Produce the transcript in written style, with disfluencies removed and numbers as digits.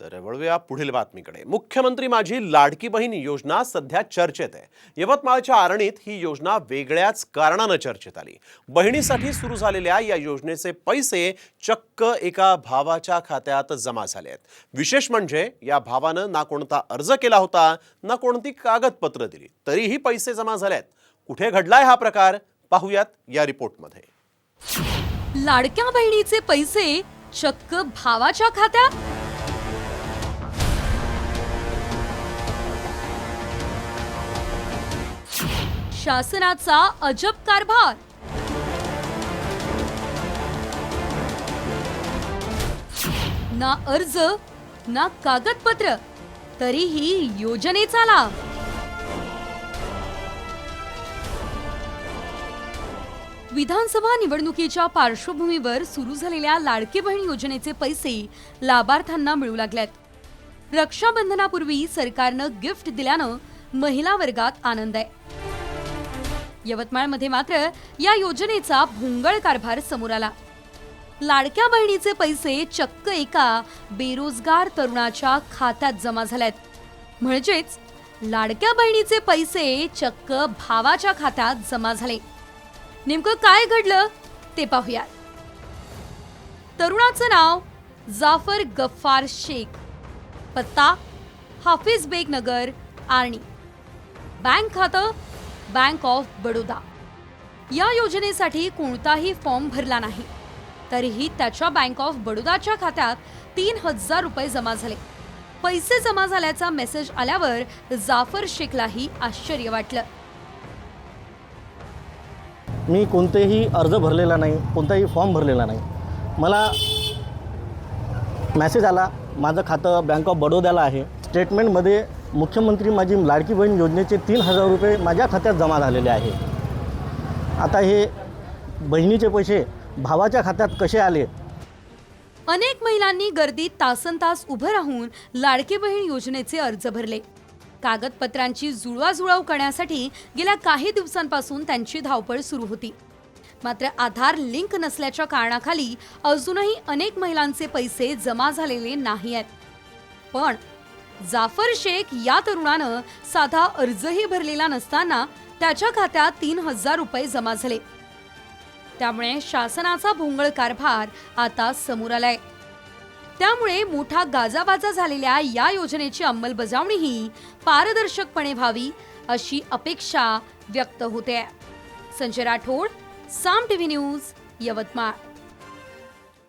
तर वळूया पुढील बातमीकडे। मुख्यमंत्री माझी लाडकी बहीण योजना सध्या चर्चेत आहे। यवतमाळच्या आरणीत ही योजना वेगळ्याच कारणाने चर्चेत आली। बहिणीसाठी सुरू झालेल्या या योजनेचे पैसे चक्क एका भावाच्या खात्यात जमा झाले आहेत। विशेष म्हणजे या भावाने ना कोणता अर्ज केला होता ना कोणती कागदपत्र दिली, तरीही पैसे जमा झालेत। कुठे घडलाय हा प्रकार, पाहूयात या रिपोर्टमध्ये। लाडक्या बहिणीचे पैसे चक्क भावाच्या खात्यात। शासनाचा अजब कारभार। ना अर्ज ना कागदपत्र, तरीही योजनेचा लाभ। विधानसभा निवडणुकीच्या पार्श्वभूमीवर सुरू झालेल्या लाडकी बहीण योजनेचे पैसे लाभार्थ्यांना मिळू लागलेत। रक्षाबंधनापूर्वी सरकारनं गिफ्ट दिल्यानं महिला वर्गात आनंद आहे। यवतमाळमध्ये मात्र या योजनेचा भोंगळ कारभार समोर आला। लाडक्या बहिणीचे पैसे चक्क एका बेरोजगार तरुणाच्या खात्यात जमा झालेत। म्हणजेच लाडक्या बहिणीचे पैसे चक्क भावाच्या खात्यात जमा झाले। नेमकं काय घडलं ते पाहूयात। तरुणाचं नाव जाफर गफ्फार शेख, पत्ता हाफिज बेग नगर, आर्णी, बँक खातं बँक ऑफ बडोदा। या योजनेसाठी कोणताही फॉर्म भरला नाही, तरीही त्याच्या बँक ऑफ बडोदाच्या खात्यात 3000 रुपये जमा झाले। पैसे जमा झाल्याचा मेसेज आल्यावर जाफर शेखलाही आश्चर्य वाटलं। मी कोणतेही अर्ज भरलेला नाही, कोणताही फॉर्म भरलेला नाही। मला मेसेज आला, माझं खातं बँक ऑफ बडोद्याला आहे। स्टेटमेंटमध्ये मुख्यमंत्री माझी लाडकी बहीण योजनेचे 3000 रुपये माझ्या खात्यात जमा झालेले आहे। आता हे बहिणीचे पैसे भावाच्या खात्यात कसे आले? अनेक महिलांनी गर्दीत तासनतास उभं राहून लाडकी बहीण योजनेचे अर्ज भरले। कागदपत्रांची जुळवाजुळव करण्यासाठी गेल्या काही दिवसांपासून त्यांची धावपळ सुरू होती। मात्र आधार लिंक नसल्याच्या कारणाखाली अजूनही अनेक महिलांचे पैसे जमा झालेले नाही आहेत। पण जाफर शेख या तरुणानं साधा अर्जही भरलेला नसताना त्याच्या खात्यात 3000 रुपये जमा झाले। त्यामुळे शासनाचा भोंगळ कारभार आता समोर आलाय। त्यामुळे मोठा गाजाबाजा झालेल्या या योजनेची अंमलबजावणीही पारदर्शकपणे व्हावी अशी अपेक्षा व्यक्त होते। संजय राठोड, साम टीव्ही न्यूज, यवतमाळ।